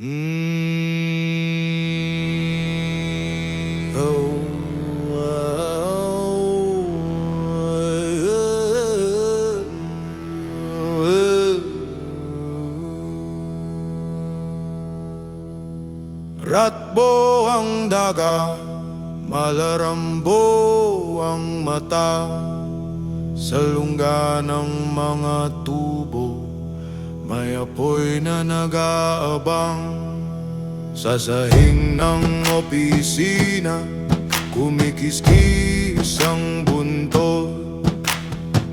Ratbo ang daga, malarambo ang mata, sa lungga ng mga tubo may apoy na nag-aabang. Sa sahig ng opisina, kumikiskis ang buntot.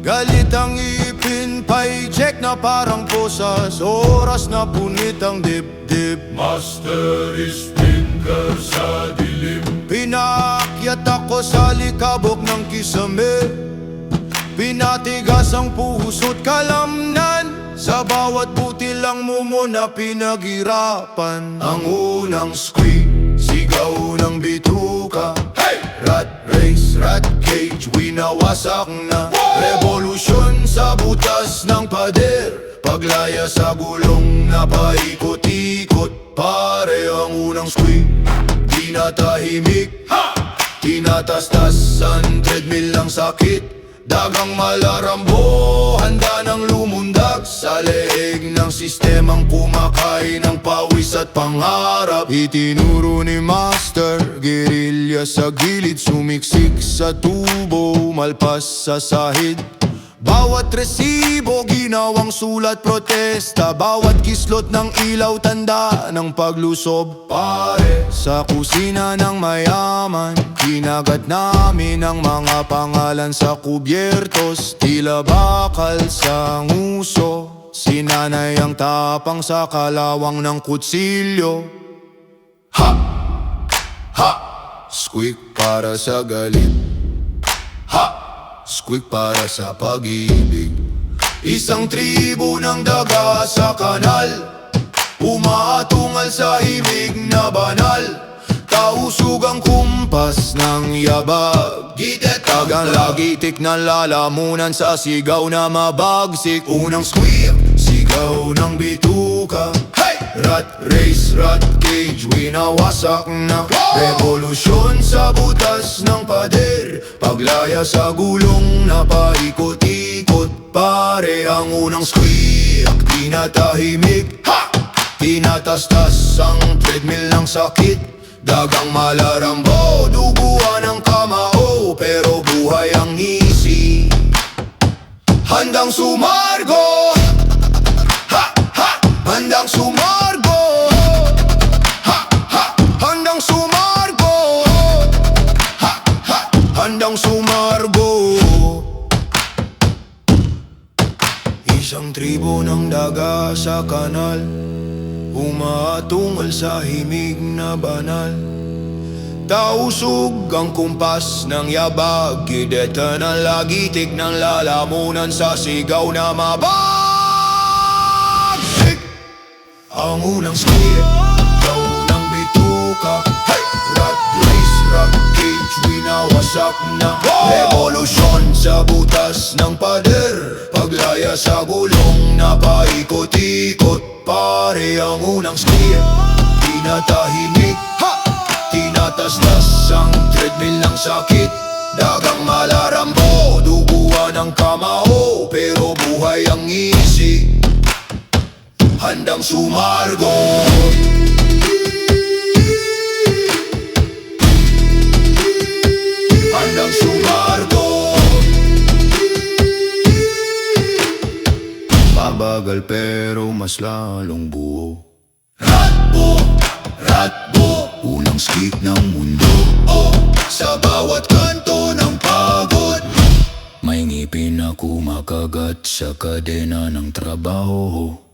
Galit ang ipin, paycheck na parang posas, oras na punit ang dibdib. Master Stinker sa dilim. Pinaakyat ako sa likabok ng kisame, pinatigas ang puso't kalamnan. Sa bawat buti lang mo muna pinaghirapan. Ang unang squeak, sigaw ng bituka. Hey! Rat race, rat cage, winawasak na. Revolusyon sa butas ng pader, paglaya sa gulong na paikot-ikot. Pare ang unang squeak, di na tahimik, tinatastas ang treadmill ng sakit. Dagang malarambo, handa ng lumundag sa leeg ng sistemang kumakain ng pawis at pangarap. Itinuro ni Master, gerilya sa gilid, sumiksik sa tubo, malpas sa sahid. Bawat resibo, ginawang sulat protesta. Bawat kislot ng ilaw, tanda ng paglusob. Pare, sa kusina ng mayaman, kinagat namin ang mga pangalan sa kubyertos. Tila bakal sa nguso, sinanay ang tapang sa kalawang ng kutsilyo. Ha! Ha! Squeak para sa galit. Ha! Squeak para sa pag-ibig. Isang tribo ng daga sa kanal, umaatungal sa himig na banal. Kausog ang kumpas ng yabag, gitetag ang lagitik na lalamunan sa sigaw na mabagsik. Unang squeak, sigaw ng bituka. Rat race, rat cage, winawasak na. Revolusyon sa butas ng pader, paglaya sa gulong na paikot-ikot. Pare ang unang squeak, tinatahimik, tinatastas ang treadmill ng sakit. Dagang malarambo, duguan ang kamao, pero buhay ang ngisi, handang sumargo. Handang sumargo, handang sumargo, handang sumargo. Isang tribo ng daga sa kanal, umaatungal sa himig na banal. Tausog ang kumpas ng yabag, gideta ng lagitik ng lalamunan sa sigaw na mabag. Ang unang squeak, daw ng bituka. Rat race, rat cage, winawasak na. Revolusyon sa butas ng pader, paglaya sa gulong na paikot-ikot. Pare ang unang squeak, tinatahimik, tinatastas ang treadmill ng sakit. Dagang malarambo, duguan ang kamao, pero buhay ang ngisi, handang sumargo. Handang sumargo. Mabagal pero mas lalong buo. Ratbo, ratbo, unang squeak ng mundo. Sa bawat kanto ng pagod, may ngipin na kumakagat sa kadena ng trabaho.